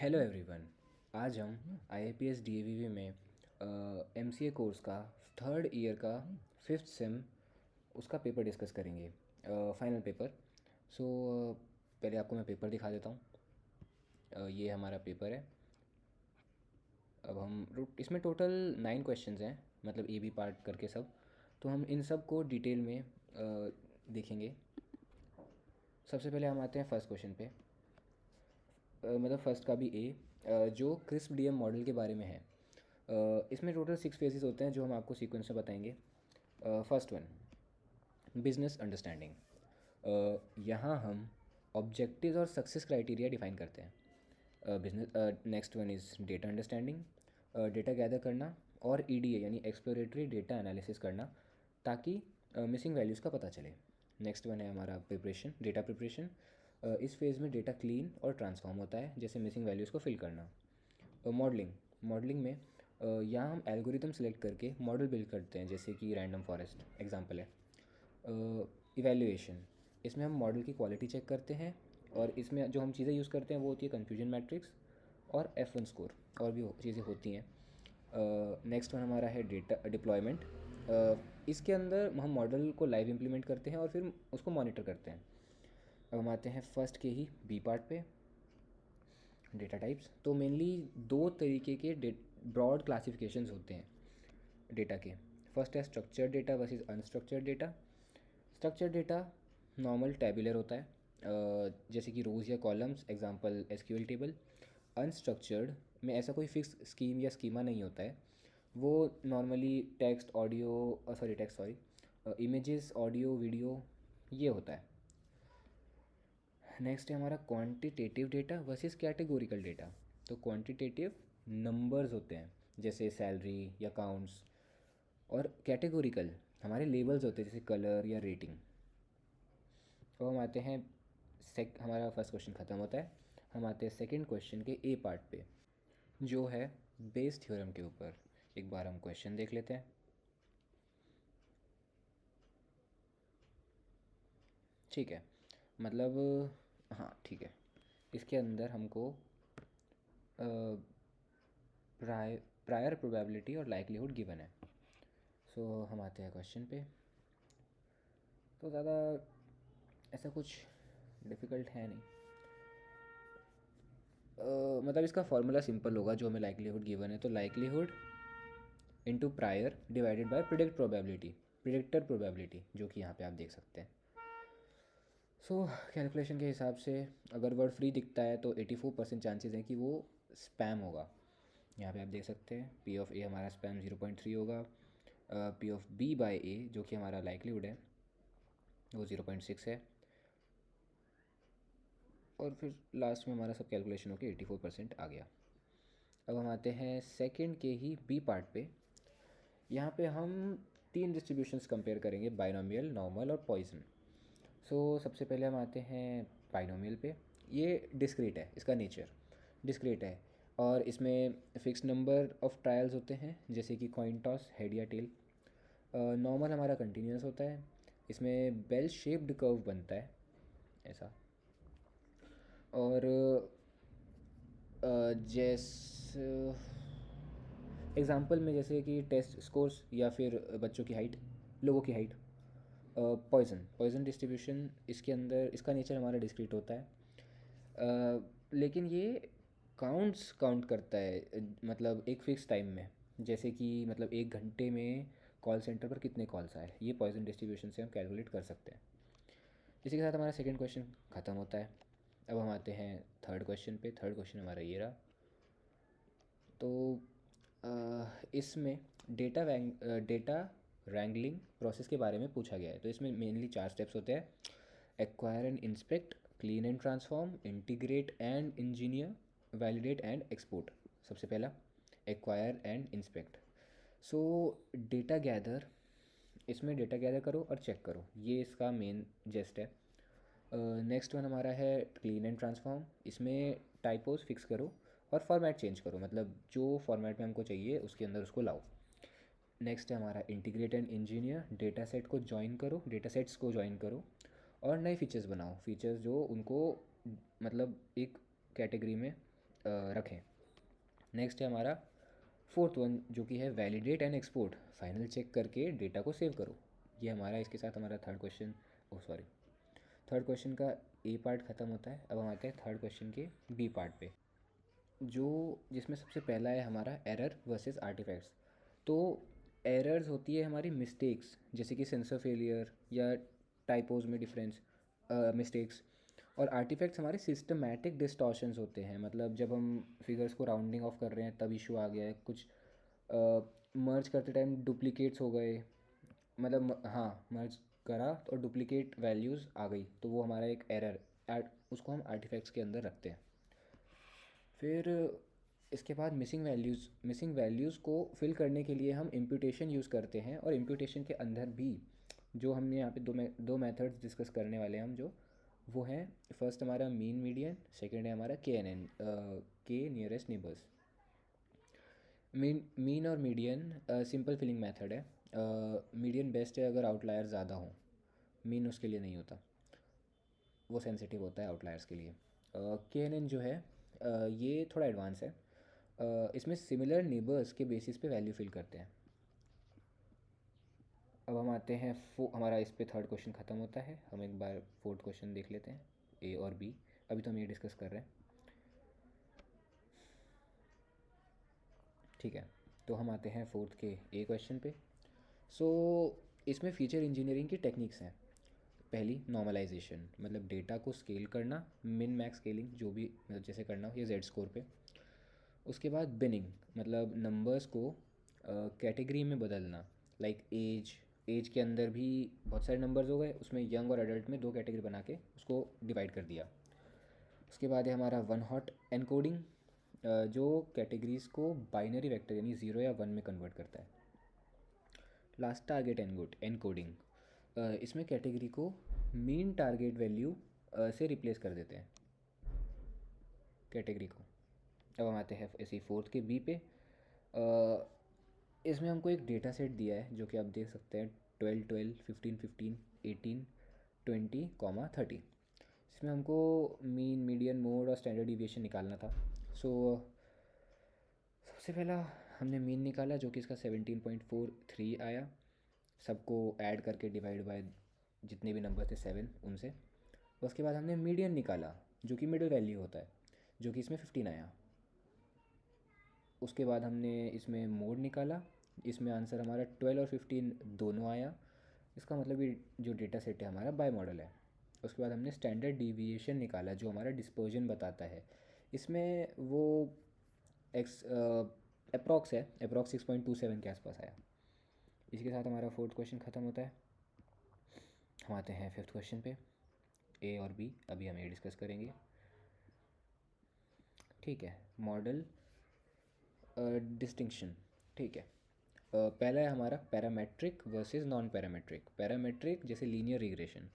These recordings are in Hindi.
Hello everyone. आज हम IAPS DAVV में MCA कोर्स का थर्ड ईयर का फिफ्थ सेम उसका पेपर डिस्कस करेंगे, फाइनल पेपर। सो पहले आपको मैं पेपर दिखा देता हूँ। ये हमारा पेपर है। अब इसमें टोटल 9 क्वेश्चंस हैं, मतलब ए बी पार्ट करके सब। तो हम इन सब को डिटेल में देखेंगे। सबसे पहले हम आते हैं फर्स्ट क्वेश्चन पे। मतलब फर्स्ट का भी जो क्रिस्प डीएम मॉडल के बारे में है। इसमें टोटल 6 फेजेस होते हैं जो हम आपको सीक्वेंस में बताएंगे। First one, business understanding. यहाँ हम ऑब्जेक्टिव्स और सक्सेस क्राइटेरिया डिफाइन करते हैं। Business next one is data understanding, data gather करना और EDA यानी एक्सप्लोरेटरी डेटा एनालिसिस करना, ताकि मिसिंग वैल्यूज़ का पता चले। नेक्स्ट वन है हमारा प्रिपरेशन, डेटा प्रिपरेशन। इस फेज़ में डेटा क्लीन और ट्रांसफॉर्म होता है, जैसे मिसिंग वैल्यूज़ को फिल करना। मॉडलिंग, मॉडलिंग में यहाँ हम एल्गोरिदम सेलेक्ट करके मॉडल बिल्ड करते हैं, जैसे कि रैंडम फॉरेस्ट एग्जांपल है। इवैल्यूएशन, इसमें हम मॉडल की क्वालिटी चेक करते हैं और इसमें जो हम चीज़ें यूज़ करते हैं वो होती है कन्फ्यूजन मैट्रिक्स और F1 स्कोर, और भी चीज़ें होती हैं। नेक्स्ट वन हमारा है डेटा डिप्लॉयमेंट। इसके अंदर हम मॉडल को लाइव इम्प्लीमेंट करते हैं और फिर उसको मॉनिटर करते हैं। अब हम आते हैं फर्स्ट के ही बी पार्ट पे, डेटा टाइप्स। तो मेनली दो तरीके के ब्रॉड क्लासिफिकेशंस होते हैं डेटा के। फर्स्ट है structured data versus unstructured data. Structured data normal tabular होता है, जैसे कि रोज़ या columns, example SQL table. Unstructured में ऐसा कोई फिक्स स्कीम या स्कीमा नहीं होता है। वो नॉर्मली इमेजेस, ऑडियो, वीडियो, ये होता है। नेक्स्ट है हमारा quantitative data versus categorical data. तो क्वांटिटेटिव नंबर्स होते हैं, जैसे सैलरी या काउंट्स, और कैटेगोरिकल हमारे लेबल्स होते हैं, जैसे कलर या रेटिंग। तो हम आते हैं हमारा फर्स्ट क्वेश्चन ख़त्म होता है। हम आते हैं सेकंड क्वेश्चन के ए पार्ट पे, जो है बेस थ्योरम के ऊपर। एक बार हम क्वेश्चन देख लेते हैं। ठीक है, मतलब हाँ ठीक है। इसके अंदर हमको प्रायर प्रोबेबिलिटी और लाइक्लीहुड गिवन है। सो हम आते हैं क्वेश्चन पे। तो ज़्यादा ऐसा कुछ डिफ़िकल्ट है नहीं। मतलब इसका फॉर्मूला सिंपल होगा जो हमें लाइक्लीहुड गिवन है। तो likelihood into prior divided by predictor probability, जो कि यहाँ पे आप देख सकते हैं। सो कैलकुलेशन के हिसाब से अगर वर्ड फ्री दिखता है तो 84% चांसेस हैं कि वो स्पैम होगा। यहाँ पे आप देख सकते हैं P ऑफ A हमारा स्पैम 0.3 होगा। P of B by A, जो कि हमारा लाइक्लीहुड है, वो 0.6 है। और फिर लास्ट में हमारा सब कैलकुलेशन होकर 84% आ गया। अब हम आते हैं सेकंड के ही बी पार्ट पे। यहाँ पे हम 3 डिस्ट्रीब्यूशंस कंपेयर करेंगे, बाइनोमियल, नॉर्मल और पॉइजन। सो सबसे पहले हम आते हैं बाइनोमियल पे। ये डिस्क्रीट है, इसका नेचर डिस्क्रीट है, और इसमें फिक्स नंबर ऑफ ट्रायल्स होते हैं, जैसे कि कॉइन टॉस, हेड या टेल। नॉर्मल हमारा कंटिन्यूस होता है, इसमें बेल शेप्ड कर्व बनता है ऐसा। और जैसे एग्ज़ाम्पल में, जैसे कि टेस्ट स्कोर्स या फिर बच्चों की हाइट, लोगों की हाइट। पॉइजन डिस्ट्रीब्यूशन, इसके अंदर इसका नेचर हमारा डिस्क्रीट होता है, लेकिन ये काउंट करता है, मतलब एक फ़िक्स टाइम में, जैसे कि मतलब 1 घंटे में कॉल सेंटर पर कितने कॉल्स आए, ये पॉइजन डिस्ट्रीब्यूशन से हम कैलकुलेट कर सकते हैं। इसी के साथ हमारा सेकंड क्वेश्चन ख़त्म होता है। अब हम आते हैं थर्ड क्वेश्चन पे। थर्ड क्वेश्चन हमारा ये रहा। तो इसमें डेटा रैंगलिंग प्रोसेस के बारे में पूछा गया है। तो इसमें मेनली 4 स्टेप्स होते हैं: acquire and inspect, clean and transform, integrate and engineer, validate and export. सबसे पहला acquire and inspect. So data gather, इसमें डेटा गैदर करो और चेक करो, ये इसका मेन जेस्ट है। नेक्स्ट वन हमारा है क्लीन एंड ट्रांसफॉर्म। इसमें टाइपोस फिक्स करो और फॉर्मेट चेंज करो, मतलब जो फॉर्मेट में हमको चाहिए उसके अंदर उसको लाओ। नेक्स्ट है हमारा integrate and engineer. Data sets को जॉइन करो और नए फीचर्स बनाओ, फीचर्स जो उनको मतलब एक कैटेगरी में रखें। नेक्स्ट है हमारा फोर्थ वन, जो कि है validate and export, final check करके डेटा को सेव करो। ये हमारा, इसके साथ हमारा थर्ड क्वेश्चन का ए पार्ट ख़त्म होता है। अब हम आते हैं थर्ड क्वेश्चन के बी पार्ट पे, जो जिसमें सबसे पहला है हमारा एरर वर्सेस आर्टिफैक्ट्स। तो एरर्स होती है हमारी मिस्टेक्स, जैसे कि सेंसर फेलियर या टाइपोज में डिफरेंस मिस्टेक्स। और आर्टिफैक्ट्स हमारे सिस्टमैटिक डिस्टॉर्शंस होते हैं, मतलब जब हम फिगर्स को राउंडिंग ऑफ कर रहे हैं तब इशू आ गया है, कुछ मर्ज करते टाइम डुप्लीकेट्स हो गए, मतलब हाँ मर्ज करा और डुप्लीकेट वैल्यूज़ आ गई, तो वो हमारा एक एरर, उसको हम आर्टिफैक्ट्स के अंदर रखते हैं। फिर इसके बाद मिसिंग वैल्यूज़ को फिल करने के लिए हम इम्प्यूटेशन यूज़ करते हैं। और इम्प्यूटेशन के अंदर भी जो हमने यहाँ पे दो मेथड्स डिस्कस करने वाले हैं हम, जो वो हैं, फर्स्ट हमारा मीन मीडियन, सेकंड है हमारा KNN, के नियरेस्ट नेबर्स। मीन और मीडियन सिंपल फिलिंग मेथड है। मीडियन बेस्ट है अगर आउटलायर ज़्यादा हो, मीन उसके लिए नहीं होता, वो सेंसिटिव होता है आउटलायर्स के लिए। KNN जो है ये थोड़ा एडवांस है। इसमें सिमिलर नेबर्स के बेसिस पे वैल्यू फिल करते हैं। अब हम आते हैं हमारा इस पे थर्ड क्वेश्चन ख़त्म होता है। हम एक बार फोर्थ क्वेश्चन देख लेते हैं, ए और बी। अभी तो हम ये डिस्कस कर रहे हैं, ठीक है। तो हम आते हैं फोर्थ के ए क्वेश्चन पे। सो इसमें फीचर इंजीनियरिंग की टेक्निक्स हैं। पहली नॉर्मलाइजेशन, मतलब डेटा को स्केल करना, मिन मैक्स स्केलिंग जो भी मतलब जैसे करना हो, ये जेड स्कोर पे। उसके बाद बिनिंग, मतलब नंबर्स को कैटेगरी में बदलना, लाइक एज के अंदर भी बहुत सारे नंबर्स हो गए, उसमें यंग और एडल्ट में दो कैटेगरी बना के उसको डिवाइड कर दिया। उसके बाद है हमारा वन हॉट एनकोडिंग, जो कैटेगरीज़ को बाइनरी वेक्टर यानी ज़ीरो या वन में कन्वर्ट करता है। लास्ट टारगेट एनकोडिंग, इसमें कैटेगरी को मीन टारगेट वैल्यू से रिप्लेस कर देते हैं कैटेगरी को। अब हम आते हैं इसी फोर्थ के बी पे। इसमें हमको एक डेटा सेट दिया है, जो कि आप देख सकते हैं 12 12 15 15 18 20 30। इसमें हमको मीन मीडियन मोड और स्टैंडर्ड डिविएशन निकालना था। सो सबसे पहला हमने मीन निकाला, जो कि इसका 17.43 आया, सबको ऐड करके डिवाइड बाय जितने भी नंबर थे 7 उनसे। उसके बाद हमने मीडियन निकाला, जो कि मिडिल वैल्यू होता है, जो कि इसमें 15 आया। उसके बाद हमने इसमें मोड निकाला, इसमें आंसर हमारा 12 और 15 दोनों आया। इसका मतलब कि जो डेटा सेट है हमारा बाई मॉडल है। उसके बाद हमने स्टैंडर्ड डिविएशन निकाला, जो हमारा डिस्पर्जन बताता है। इसमें वो एक्स अप्रॉक्स 6.27 के आसपास आया। इसके साथ हमारा फोर्थ क्वेश्चन ख़त्म होता है। हम आते हैं फिफ्थ क्वेश्चन पे, ए और बी अभी हम ये डिस्कस करेंगे, ठीक है। मॉडल डिस्टिंक्शन, ठीक है। पहला है हमारा parametric versus non parametric. Parametric जैसे लीनियर रिग्रेशन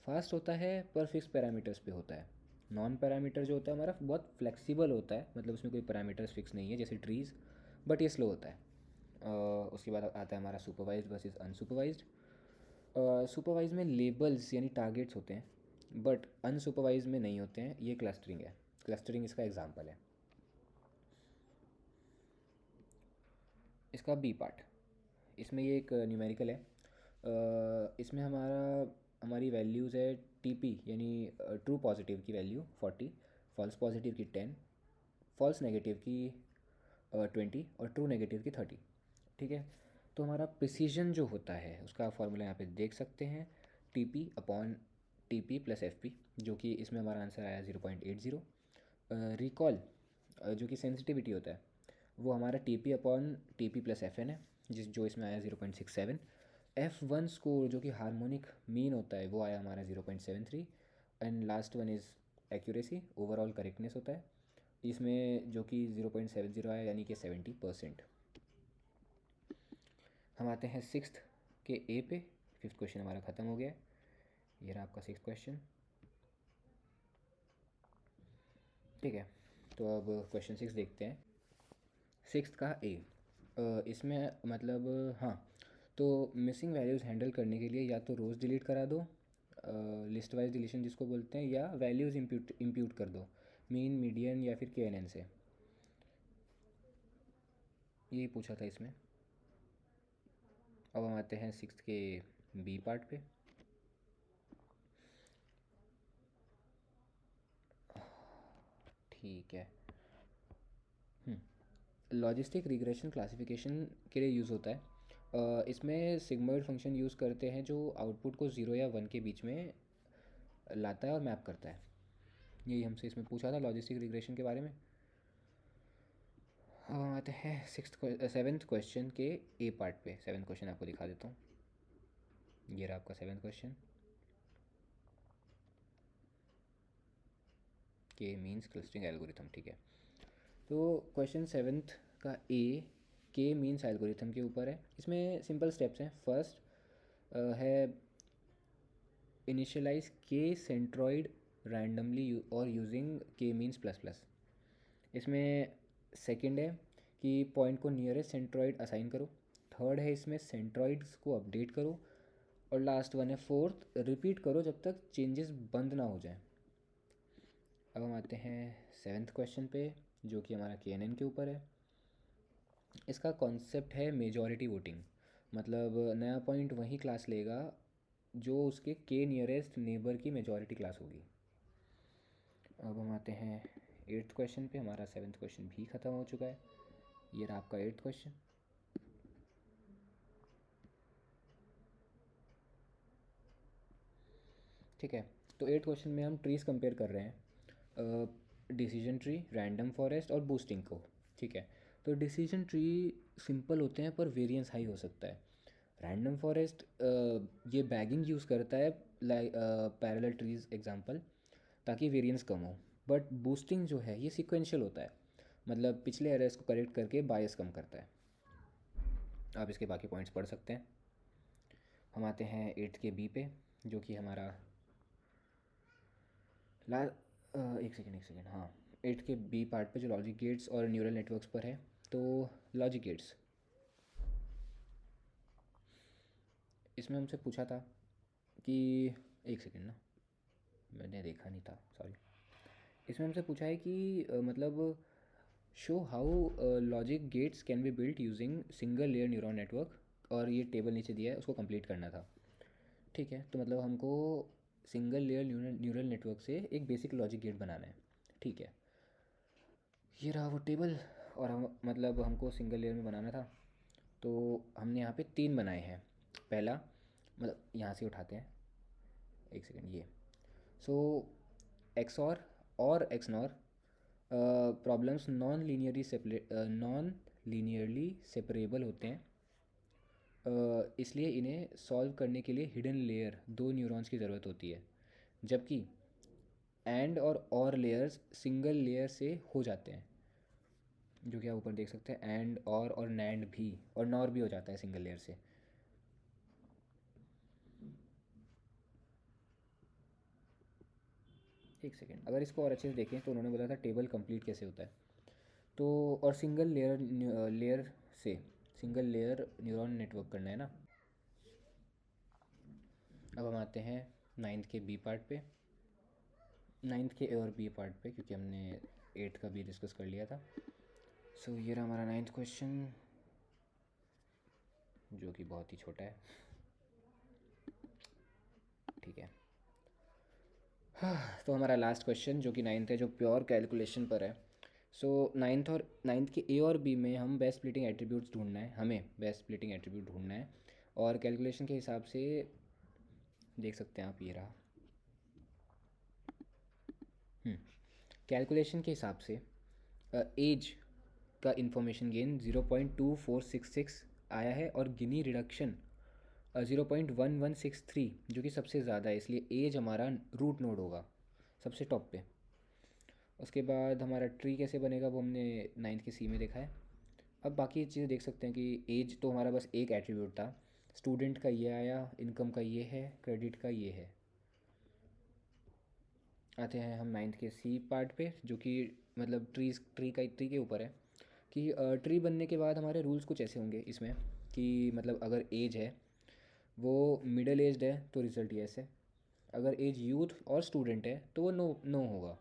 फास्ट होता है पर फिक्स पैरामीटर्स पे होता है। नॉन पैरामीटर जो होता है हमारा बहुत फ्लेक्सिबल होता है, मतलब उसमें कोई पैरामीटर्स फिक्स नहीं है, जैसे ट्रीज़, बट ये स्लो होता है। उसके बाद आता है हमारा सुपरवाइज्ड वर्सेस अनसुपरवाइज्ड। सुपरवाइज में लेबल्स यानी टारगेट्स होते हैं, बट अनसुपरवाइज में नहीं होते हैं, ये क्लस्टरिंग है। क्लस्टरिंग इसका एग्जांपल है। इसका बी पार्ट, इसमें ये एक न्यूमेरिकल है। इसमें हमारी वैल्यूज़ है TP, यानी ट्रू पॉजिटिव की वैल्यू 40, फॉल्स पॉजिटिव की 10, फॉल्स नेगेटिव की 20 और ट्रू नेगेटिव की 30, ठीक है। तो हमारा प्रिसीजन जो होता है उसका फॉर्मूला यहाँ पे देख सकते हैं, TP प्लस FP, जो कि इसमें हमारा आंसर आया 0.80। रिकॉल जो कि सेंसिटिविटी होता है, वो हमारा TP प्लस FN है, जो इसमें आया 0.67। F1 स्कोर जो कि हार्मोनिक मीन होता है, वो आया हमारा 0.73। And last one is accuracy, overall correctness होता है, इसमें जो कि 0.70 आया, यानी कि 70%। हम आते हैं सिक्स्थ के ए पे। फिफ्थ क्वेश्चन हमारा ख़त्म हो गया है। ये रहा आपका सिक्स्थ क्वेश्चन, ठीक है। तो अब क्वेश्चन 6 देखते हैं। सिक्स्थ का ए, इसमें मतलब हाँ, तो मिसिंग वैल्यूज़ हैंडल करने के लिए या तो रोज़ डिलीट करा दो, लिस्ट वाइज डिलीशन जिसको बोलते हैं, या वैल्यूज़ इम्प्यूट कर दो मीन मीडियन या फिर KNN से। यही पूछा था इसमें। अब हम आते हैं सिक्स्थ के बी पार्ट पे। ठीक है। लॉजिस्टिक रिग्रेशन क्लासिफिकेशन के लिए यूज़ होता है। इसमें सिग्मॉइड फंक्शन यूज़ करते हैं जो आउटपुट को 0 या 1 के बीच में लाता है और मैप करता है। यही हमसे इसमें पूछा था लॉजिस्टिक रिग्रेशन के बारे में। अब हम आते हैं सेवन्थ क्वेश्चन के ए पार्ट पे। सेवन्थ क्वेश्चन आपको दिखा देता हूँ। ये रहा आपका सेवन्थ क्वेश्चन। के मीन्स क्लस्टरिंग एल्गोरिथम। ठीक है, तो क्वेश्चन सेवन्थ का ए के मीन्स एल्गोरिथम के ऊपर है। इसमें सिंपल स्टेप्स हैं। फर्स्ट है इनिशियलाइज के सेंट्रॉइड रैंडमली और यूजिंग के मीन्स प्लस प्लस। इसमें सेकंड है कि पॉइंट को नियरेस्ट सेंट्रॉइड असाइन करो। थर्ड है इसमें सेंट्रॉइड्स को अपडेट करो। और लास्ट वन है फोर्थ, रिपीट करो जब तक चेंजेस बंद ना हो जाए। अब हम आते हैं सेवन्थ क्वेश्चन पे जो कि हमारा के के ऊपर है। इसका कॉन्सेप्ट है मेजॉरिटी वोटिंग। मतलब नया पॉइंट वही क्लास लेगा जो उसके के नियरेस्ट नेबर की मेजॉरिटी क्लास होगी। अब हम आते हैं एट्थ क्वेश्चन पे। हमारा सेवन्थ क्वेश्चन भी ख़त्म हो चुका है। ये रहा आपका एट्थ क्वेश्चन। ठीक है, तो एट्थ क्वेश्चन में हम ट्रीज़ कंपेयर कर रहे हैं, डिसीजन ट्री, रैंडम फॉरेस्ट और बूस्टिंग को। ठीक है, तो डिसीजन ट्री सिंपल होते हैं पर वेरिएंस हाई हो सकता है। रैंडम फॉरेस्ट ये बैगिंग यूज़ करता है लाइक पैरेलल ट्रीज एग्जांपल, ताकि वेरिएंस कम हो। बट बूस्टिंग जो है ये सीक्वेंशियल होता है, मतलब पिछले एरर्स को करेक्ट करके बायस कम करता है। आप इसके बाकी पॉइंट्स पढ़ सकते हैं। हम आते हैं एट्थ के बी पे जो कि हमारा ला एक सेकेंड हाँ, एट्थ के बी पार्ट पे जो लॉजिक गेट्स और न्यूरल नेटवर्क्स पर है। तो लॉजिक गेट्स, इसमें हमसे पूछा था कि एक सेकेंड ना, मैंने देखा नहीं था, सॉरी। इसमें हमसे पूछा है कि मतलब show how logic gates can be built using single layer neural network, और ये टेबल नीचे दिया है, उसको कंप्लीट करना था। ठीक है, तो मतलब हमको सिंगल लेयर न्यूरल नेटवर्क से एक बेसिक लॉजिक गेट बनाना है। ठीक है, ये रहा वो टेबल। और हम मतलब हमको सिंगल लेयर में बनाना था, तो हमने यहाँ पे 3 बनाए हैं। पहला, मतलब यहाँ से उठाते हैं, एक सेकेंड, ये सो एक्सॉर और XNOR problems non linearly separable होते हैं। इसलिए इन्हें सॉल्व करने के लिए हिडन लेयर 2 न्यूरॉन्स की ज़रूरत होती है, जबकि एंड और लेयर्स सिंगल लेयर से हो जाते हैं, जो कि आप ऊपर देख सकते हैं। एंड और नैंड भी, और नॉर भी हो जाता है सिंगल लेयर से। एक सेकेंड, अगर इसको और अच्छे से देखें तो उन्होंने बोला था टेबल कंप्लीट कैसे होता है। तो और सिंगल लेयर से सिंगल लेयर न्यूरॉन नेटवर्क करना है ना। अब हम आते हैं नाइन्थ के बी पार्ट पे, नाइन्थ के ए और बी पार्ट पे, क्योंकि हमने एट्थ का भी डिस्कस कर लिया था। सो ये रहा हमारा नाइन्थ क्वेश्चन जो कि बहुत ही छोटा है। ठीक है, तो हमारा लास्ट क्वेश्चन जो कि नाइन्थ है, जो प्योर कैलकुलेशन पर है। सो नाइन्थ के ए और बी में हम बेस्ट स्प्लिटिंग एट्रीब्यूट्स ढूंढना है, हमें बेस्ट स्प्लिटिंग एट्रीब्यूट ढूंढना है। और कैलकुलेशन के हिसाब से देख सकते हैं आप, ये रहा। कैलकुलेशन के हिसाब से एज का इंफॉर्मेशन गेन 0.2466 आया है, और गिनी रिडक्शन 0.1163, जो कि सबसे ज़्यादा है, इसलिए एज हमारा रूट नोड होगा सबसे टॉप पे। उसके बाद हमारा ट्री कैसे बनेगा वो हमने नाइन्थ के सी में देखा है। अब बाकी चीज़ें देख सकते हैं कि एज तो हमारा बस एक एट्रीब्यूट था, स्टूडेंट का ये आया, इनकम का ये है, क्रेडिट का ये है। आते हैं हम नाइन्थ के सी पार्ट पे जो कि मतलब ट्री के ऊपर है कि ट्री बनने के बाद हमारे रूल्स कुछ ऐसे होंगे इसमें कि मतलब अगर एज है वो मिडिल एज्ड है तो रिज़ल्ट यस है, अगर एज यूथ और स्टूडेंट है तो वो नो नो होगा।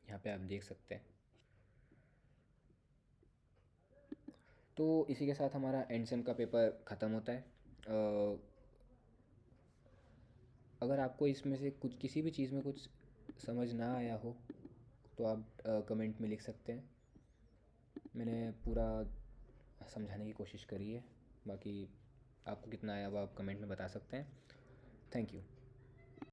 यहाँ पे आप देख सकते हैं। तो इसी के साथ हमारा एंड सेम का पेपर ख़त्म होता है। अगर आपको इसमें से कुछ किसी भी चीज़ में कुछ समझ ना आया हो तो आप कमेंट में लिख सकते हैं। मैंने पूरा समझाने की कोशिश करी है, बाकी आपको कितना आया वो आप कमेंट में बता सकते हैं। Thank you.